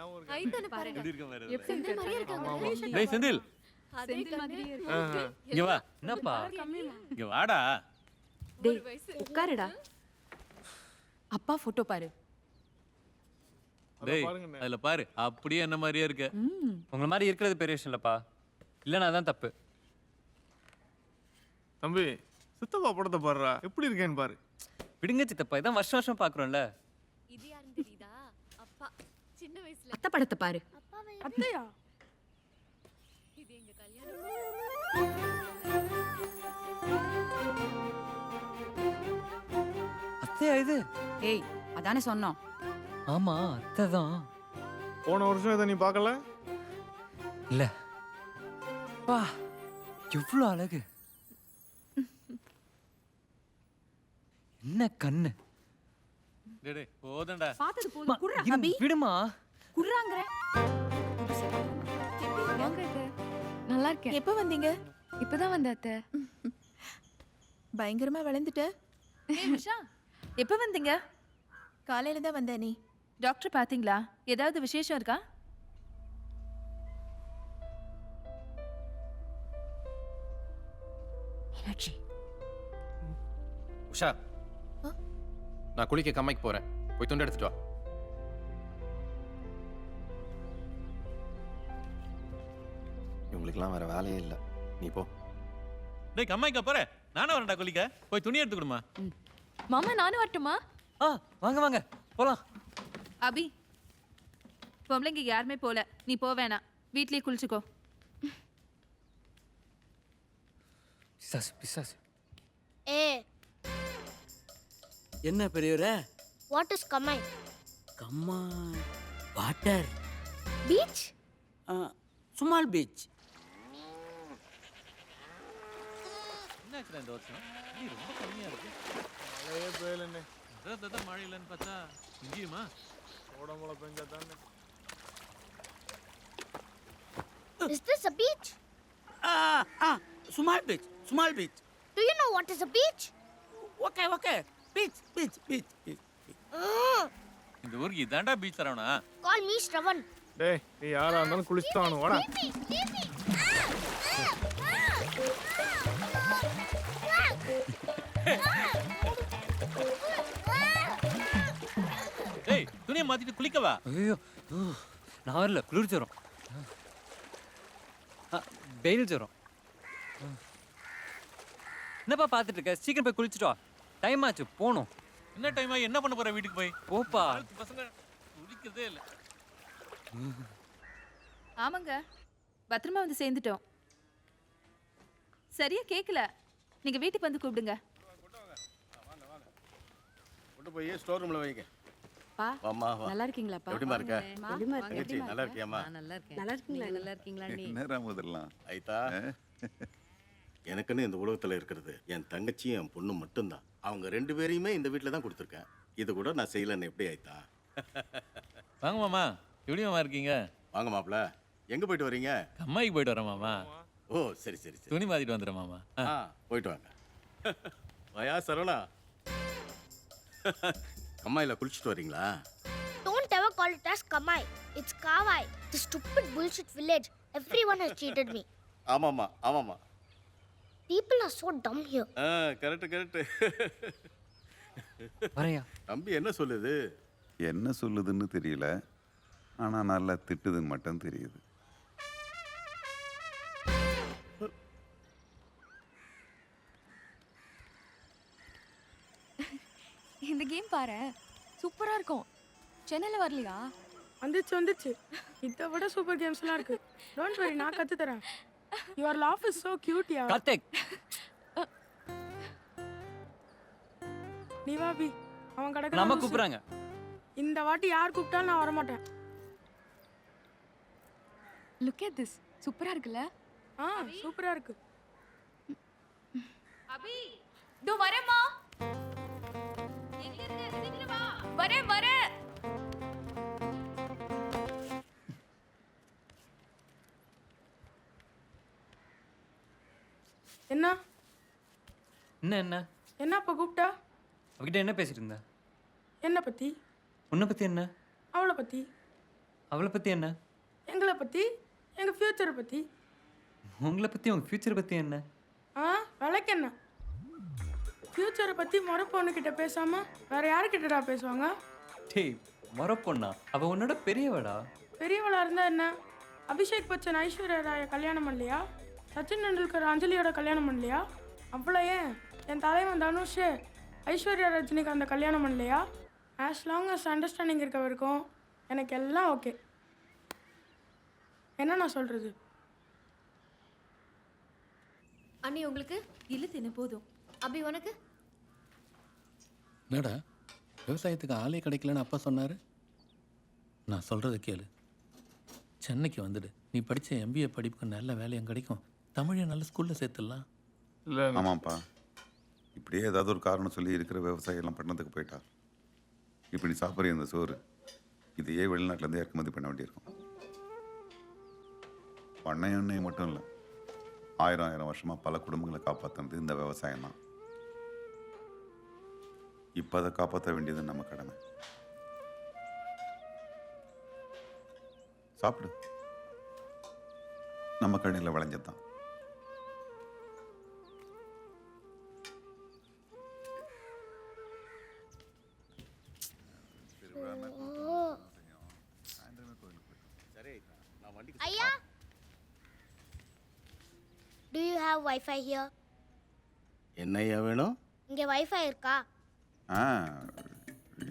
ஞாபகம் இருக்கு. ஐதானே பாருங்க. எப்படி இருக்க பாரு. செந்தில் மாதிரியே இருக்காங்க. டேய் செந்தில் செந்தில் மாதிரியே இருக்கு. இங்க வா. என்னப்பா இங்க வாடா. டேய் உட்காருடா. அப்பா போட்டோ பாரு. டேய் பாருங்கண்ணே. அதுல பாரு அப்படியே என்ன மாதிரியே இருக்கு. உங்களை மாதிரி இருக்கிறது பெரிய விஷயம் இல்லப்பா. இல்லைன்னா அதான் தப்பு. தம்பி சித்தப்பா படத்தை பாருடா, எப்படி இருக்கேன்னு பாரு. விடுங்க சித்தப்பா, இதான் வருஷம் வருஷம் பாக்குறோம்ல. இது யாருன்னு தெரியுதா? அப்பா சின்ன வயசுல. அத்தை படத்தை பாரு. அத்தையா? இது எங்க கல்யாணம். அத்தையா இது? ஏய் அதானே சொன்னோம். ஆமா அத்தை தான். போன வருஷம் இதை நீ பார்க்கல? இல்ல வா, எவ்வளவு அழகு. என்ன கண்ணு. டேய் டேய் போதண்டா. பார்த்தது போதும். குர்ரா அபி. விடுமா. குர்ராங்கற. வாங்க அத்தை. நல்லா இருக்கேன். எப்ப வந்தீங்க? இப்பதான் வந்த அத்தை. பயங்கரமா வளர்ந்துட்ட. ஏய் உஷா, எப்ப வந்தீங்க? காலையில தான் வந்த. நீ டாக்டர் பாத்தீங்களா? ஏதாவது விசேஷம் இருக்கா? மீனாட்சி. உஷா, நான் குளிக்க கம்மைக்கு போறேன். போய் துண்டு எடுத்துட்டு வா. இவங்களுக்கெல்லாம் வேற வேலையே இல்லை, நீ போ. டேய் கம்மாய்க்கா போற. நானே வரேன்டா குளிக்க. போய் துணி எடுத்து கொடுமா. மாமா நானும் வரட்டுமா? வாங்க வாங்க போலாம். அபி, பொம்பளைங்க யாருமே போல. நீ போ வேணாம், வீட்லயே குளிச்சுக்கோ. பிசாசு பிசாசு. என்ன பெரியவரே? வாட் இஸ் கம்மை? கம்மா வாட்டர் பீச்? Small beach. என்னாச்சுடா இந்த வருஷம்? நீ ரொம்ப கம்மியா இருக்கு. மழையே பெய்யலண்ணே. அதான் மழை இல்லைன்னு பார்த்தா இங்கேயுமா? ஓடமழை பெஞ்சா தானே. Is this a beach? Small beach, small beach. Do you know what is a beach? Okay okay, beach beach beach beach. இந்த ஊருக்கு இதாண்டா பீச் தரவனா? Call me Shravan. டேய் நீ யாரா இருந்தாலும் குளிச்சுட்டானு வாடா. டேய் துணியை மாத்திட்டு குளிக்கவா? ஐயோ நான் வரல, குளிர் ஜுரம். வெயில் ஜுரம். என்னப்பா பார்த்துட்டு இருக்க? சீக்கிரம் போய் குளிச்சுட்டு வா. டைம் ஆச்சு, போகணும். என்ன டைம் ஆகி என்ன பண்ண போற வீட்டுக்கு போய்? போப்பா. பசங்க குளிக்கிறதே இல்லை. ஆமாங்க, பத்திரமா வந்து சேர்ந்துட்டோம். சரியா கேட்கல. நீங்க வீட்டுக்கு வந்து கூப்பிடுங்க. கொண்டு போய் ஸ்டோர் ரூம்ல வைங்க. பா, வாம்மா வா. நல்லா இருக்கீங்களாப்பா? எப்படிமா இருக்க? எப்படிமா இருக்க? தங்கச்சி நல்லா இருக்கியாம்மா? நல்லா இருக்கேன். நல்லா இருக்கீங்களா? நல்லா இருக்கீங்களா நீ? என்னடா முதல்லாம் ஐதா, எனக்குன்னு இந்த உலகத்துல இருக்கிறது என் தங்கச்சியும் என் பொண்ணும் மட்டும்தான். அவங்க ரெண்டு பேரையுமே இந்த வீட்டில் தான் கொடுத்துருக்கேன். இது கூட நான் செய்யலன்னு எப்படி ஐதா? வாங்க மாமா. எப்படி மாமா இருக்கீங்க? வாங்க மாப்பிள்ள. எங்க போயிட்டு வரீங்க? கம்மாய்க்கு போயிட்டு வரேன் மாமா. ஓ சரி சரி சரி. துணி மாத்திட்டு வந்துடுறேன் மாமா. போயிட்டு வாங்க. வயா சரவணா, கம்மாயில குளிச்சுட்டு வரீங்களா? Don't ever call it as Kamai. It's Kawai. The stupid bullshit village. Everyone has cheated me. ஆமாம்மா ஆமாம்மா. People are so dumb here. Correct correct. வரையா தம்பி என்ன சொல்லுது? என்ன சொல்லுதுன்னு தெரியல, ஆனா நல்லா திட்டுதுன்னு மட்டும் தெரியுது. இந்த கேம் பாரு, சூப்பரா இருக்கும். சென்னையில வரலையா? வந்துச்சு. இதை விட சூப்பர் கேம்ஸ் எல்லாம் இருக்கு. Don't worry, நான் கத்து தரேன். Your laugh is so cute, yaar. Karthik. நீ வா பி. அவன் கடக்க நம்ம கூப்பிடுறாங்க. இந்த வாட்டி யார் கூப்பிட்டாலும் நான் வர மாட்டேன். Look at this. சூப்பரா இருக்குல்ல? சூப்பரா இருக்கு. அபி, இதோ வரேம்மா. எங்க இருக்க? சீக்கிரம் வா. வரேன். என்ன என்ன என்னப்பா கூப்பிட்டா? அவகிட்ட என்ன பேசிட்டு இருந்த? என்ன பத்தி? உன்னை பத்தி என்ன? அவளை பத்தி. அவளை பற்றி என்ன? எங்களை பற்றி, எங்கள் ஃப்யூச்சரை பற்றி. உங்களை பற்றி உங்கள் ஃப்யூச்சரை பற்றி என்ன? விளக்கு என்ன? ஃப்யூச்சரை பற்றி முறை பொண்ணுக்கிட்ட பேசாமல் வேறு யாருக்கிட்டடா பேசுவாங்க? டேய் மொறப்பொண்ணா, அவள் உன்னோட பெரியவடா. பெரியவளா இருந்தால் என்ன? அபிஷேக் பச்சன் ஐஸ்வர்யா ராயை கல்யாணம் பண்ணலையா? சச்சின் டெண்டுல்கர் அஞ்சலியோட கல்யாணம் பண்ணலையா? அவ்வளோ ஏன் என் தலைவன் தனுஷ் ஐஸ்வர்யா ரஜினிகாந்த் கல்யாணம் பண்ணலையா? ஆஸ் லாங் அஸ் அண்டர்ஸ்டாண்டிங் இருக்க வரைக்கும் எனக்கு எல்லாம் ஓகே. என்ன நான் சொல்கிறது? அண்ணி உங்களுக்கு இல்லை தின்னு போதும். அபி உனக்கு? என்னடா விவசாயத்துக்கு ஆளே கிடைக்கலன்னு அப்பா சொன்னார். நான் சொல்கிறத கேளு. சென்னைக்கு வந்துடு. நீ படித்த MBA படிப்புக்கு நல்ல வேலையும் கிடைக்கும். தமிழை நல்ல ஸ்கூலில் சேர்த்துடலாம். இல்லை ஆமாம்ப்பா, இப்படியே ஏதாவது ஒரு காரணம் சொல்லி இருக்கிற விவசாயம்லாம் பண்ணதுக்கு போயிட்டா. இப்போ நீ சாப்பிட்ற இந்த சோறு இதையே வெளிநாட்டிலேருந்து இறக்குமதி பண்ண வேண்டியிருக்கும். பண்ணை எண்ணெய் மட்டும் இல்லை, 1000 வருஷமாக பல குடும்பங்களை காப்பாற்றுனது இந்த விவசாயம் தான். இப்போ அதை காப்பாற்ற வேண்டியது நம்ம கடமை. சாப்பிடு, நம்ம கடையில் விளைஞ்சது தான். ஐயா, do you have Wi-Fi here? என்னையா வேணும்? இங்க Wi-Fi இருக்கா?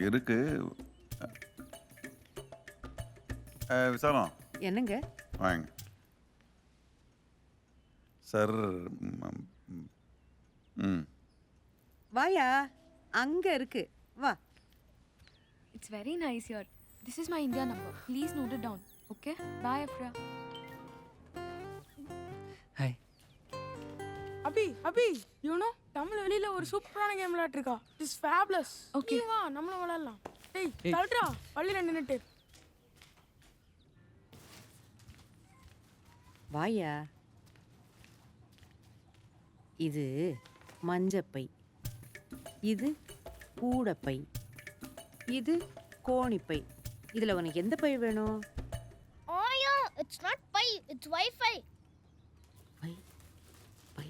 இருக்கு. விசாலம் என்னங்க? வாங்க சார். வாயா, அங்க இருக்கு, வா. இட்ஸ் வெரி நைஸ் யர். This is my India number. Please note it down. Okay, bye Afra. Hi. Abhi UNO Tamil வெளியில ஒரு சூப்பரான கேம் விளையாட்டுருக்கா. It's fabulous. ஓகே வா நம்மளும் விளையாடலாம். டேய் தள்ளுடா பள்ளியில நின்னுட்டு. வாயா, இது மஞ்சப்பை, இது கூடப்பை, இது கோணிப்பை. இதுல உனக்கு எந்த பை வேணும்? ஐயா, இட்ஸ் நாட் பை, இட்ஸ் Wi-Fi. Bye bye.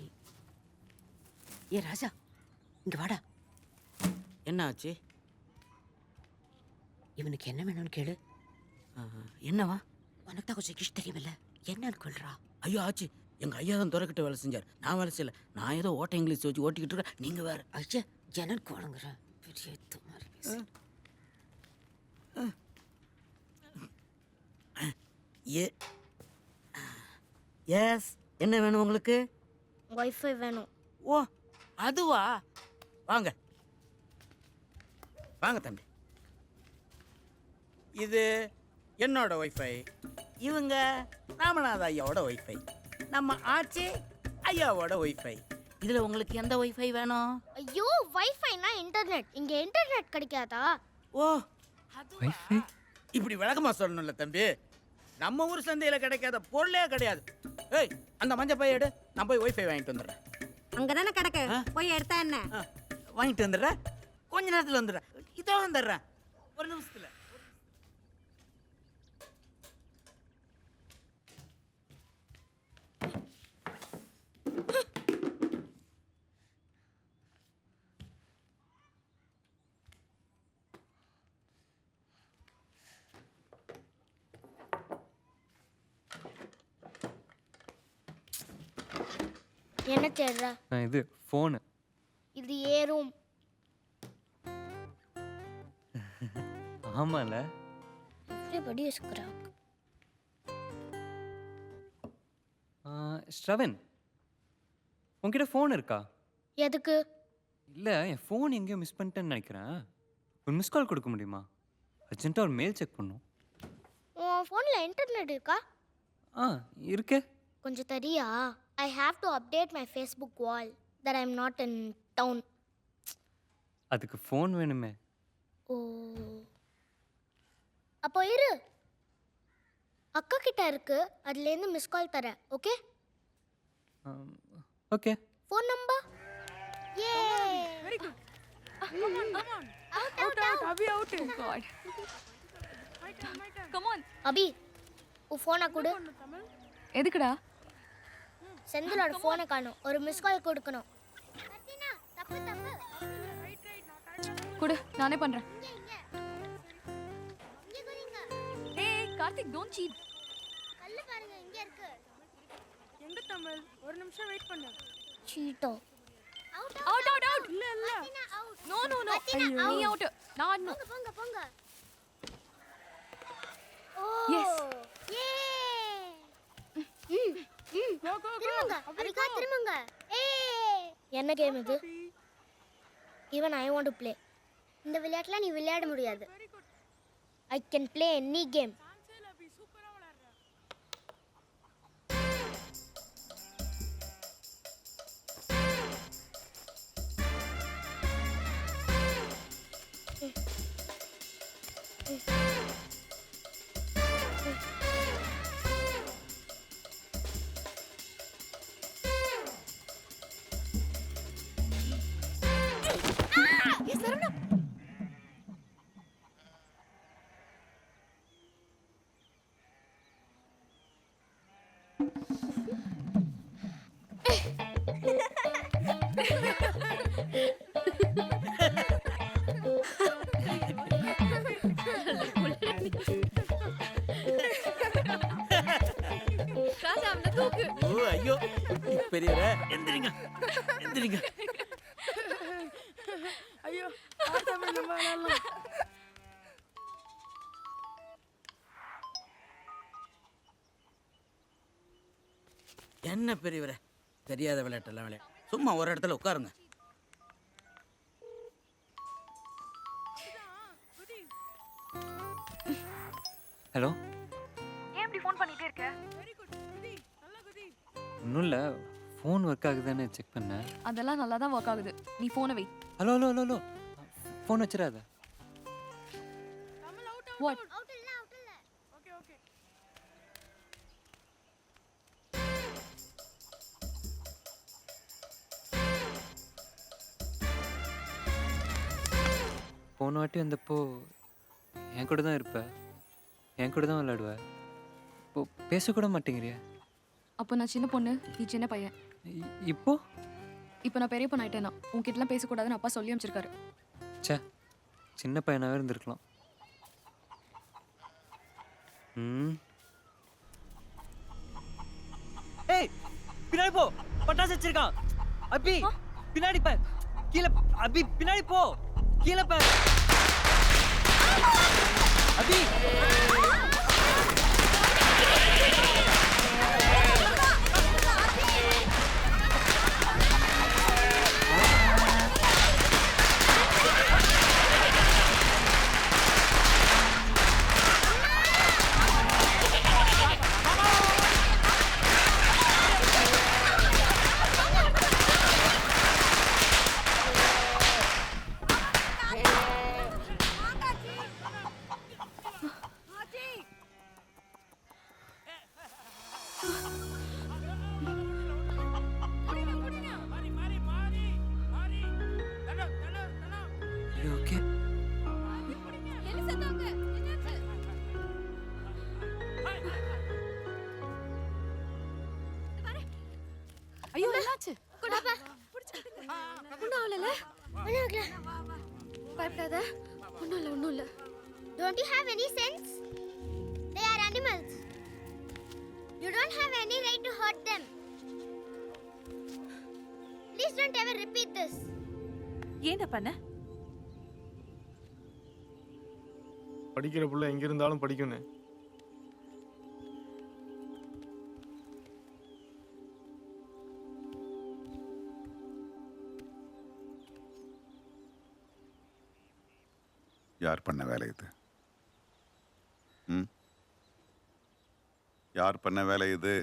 ஏ ராஜா, இங்க வாடா. என்ன ஆச்சு? இவனுக்கு என்ன வேணும்னு கேளு. என்னவா? உனக்கு தான் கொஞ்சம் கிஷ் தெரியுமில்ல, என்னன்னு கொள்றா. ஐயோ ஆச்சு, எங்கள் ஐயா தான் துறக்கிட்ட வேலை செஞ்சார். நான் வேலை செய்யல. நான் ஏதோ ஓட்ட இங்கிலீஷ் வச்சு ஓட்டிக்கிட்டு இருக்கேன். நீங்கள் வேறு. ஐயா, எனக்கு வழங்குறேன். பெரிய மாதிரி பேசு. எஸ், என்ன வேணும் உங்களுக்கு? Wi-Fi வேணும். ஓ அதுவா? வாங்க வாங்க தம்பி. இது என்னோட Wi-Fi. இவங்க ராமநாத ஐயாவோட Wi-Fi. நம்ம ஆச்சி ஐயாவோட Wi-Fi. இதில் உங்களுக்கு எந்த Wi-Fi வேணும்? ஐயோ, Wi-Fiனா இன்டர்நெட். இங்க இன்டர்நெட் கிடைக்காதா? ஓ வைஃபை? இப்படி விளக்கமா சொல்லணும்ல தம்பி. நம்ம ஊர் சந்தையில் கிடைக்காத பொருளே கிடையாது. ஏய், அந்த மஞ்சள் பைய எடு, நான் போய் Wi-Fi வாங்கிட்டு வந்துடுறேன். அங்கதானே கிடக்கு, போய் எடுத்தா என்ன? வாங்கிட்டு வந்துடுறேன். கொஞ்ச நேரத்தில் வந்துடுறேன். இதோ வந்துடுறேன், ஒரு நிமிஷத்தில். என்ன தேடுற? இது ஃபோனு. இது ஏ ரூம். ஆமால. Everybody is crack. ஸ்ரவன், உன்கிட்ட ஃபோன் இருக்கா? எதுக்கு? இல்லை, என் ஃபோன் எங்கேயோ மிஸ் பண்ணிட்டேன்னு நினைக்கிறேன். ஒரு மிஸ் கால் கொடுக்க முடியுமா? அர்ஜென்ட்டாக ஒரு மெயில் செக் பண்ணும். உன் ஃபோன்ல இன்டர்நெட் இருக்கா? இருக்கே. கொஞ்சம் தெரியா? I have to update my Facebook wall that I'm not in town. அதுக்கு ஃபோன் வேணுமே. ஓ, அப்போ இரு, அக்கா கிட்ட இருக்கு, அதுலேருந்து மிஸ் கால் தரேன். Okay okay. Phone number. ஏ very good. Come on. Out. Abhi out. God. Come on. Abhi உன் ஃபோனை கொடு. தமிழ் எதுக்குடா? செந்திலோட ஃபோனை காணும். ஒரு மிஸ் கால் கொடுக்கணும். தப்பு தப்பு. குடு, நானே பண்றேன். இங்க குதிங்க. ஏய் கார்த்திக், டோன்ட் சீட். கல்லு பாருங்க இங்க இருக்கு. எங்க தமிழ்? ஒரு நிமிஷம் வெயிட் பண்ணு. சீட்டோ. Out out out. இல்ல இல்ல. No no no. நீ அவுட். நான் போங்க போங்க போங்க. ஓ Yes. ஏ திரும்புங்க. அபிகா திரும்புங்க. ஏய் என்ன கேம் இது? Even I want to play. இந்த விளையாட்டுல நீ விளையாட முடியாது. I can play any game. Abhi சூப்பரா விளையாடுற. ராஜா அவனை தூக்கு. ஓ ஐயோ பெரியவரே எந்திரிங்க எந்திரிங்க. ஐயோ தமிழ் நம்ம விளையாடலாம். என்ன பெரியவரே தெரியாத விளையாட்டெல்லாம் விளையாட சும்மா ஒரு இடத்துல உட்காருங்க. ஹலோ, ஏன் இப்படி ஃபோன் பண்ணிட்டே இருக்க? Very good. குதி. நல்லா குதி. ஒன்றும் இல்லை, ஃபோன் ஒர்க் ஆகுதானே செக் பண்ணேன். அதெல்லாம் நல்லா தான் ஒர்க் ஆகுது. நீ ஃபோனை வை. Hello hello hello hello, phone வச்சிடாத. Tamil out out. What? Out இல்ல அவுட் இல்ல. Okay okay. போன வாட்டி வந்தப்போ என் கூட தான் இருப்ப, என் கூட தான் விளையாடுவ. இப்போ பேசக்கூட மாட்டேங்கிறியா? அப்போ நான் சின்ன பொண்ணு, நீ சின்ன பையன். இப்போ இப்போ நான் பெரிய பொண்ணு ஆயிட்டேனா? உன்கிட்டலாம் பேசக்கூடாதுன்னு அப்பா சொல்லி அமைச்சிருக்காரு. ச்சே, சின்ன பையனாகவே இருந்திருக்கலாம். ஏய் பின்னாடி போ, பட்டாசு வச்சிருக்கான். அபி பின்னாடி பார், கீழே. அபி பின்னாடி போ, கீழே பார். அபி ஓகே. என்ன செத்தாங்க? என்னாச்சு? ஐயோ என்னாச்சு? பாப்பா ஒன்றும் ஆகல. அழகல. பயப்படாத. ஒன்றும் இல்லை ஒன்றும் இல்லை. Don't you have any sense? They are animals. You don't have any right to hurt them. Please don't ever repeat this. ஏன்டா பண்ண? படிக்கிற புள்ள எங்க இருந்தாலும் படிக்கணும். யார் பண்ண வேலை இது? யார் பண்ண வேலை இது?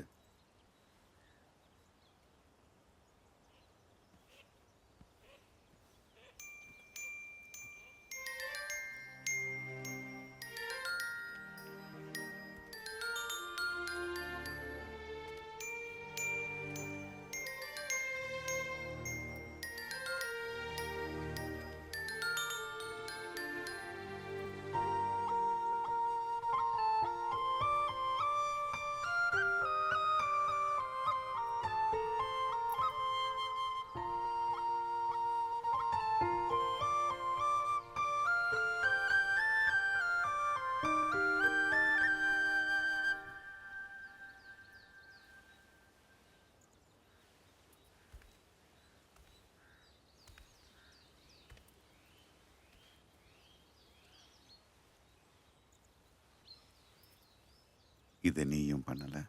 இதை நீயும் பண்ணலை,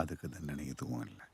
அதுக்கு தண்டனை எதுவும் இல்லை.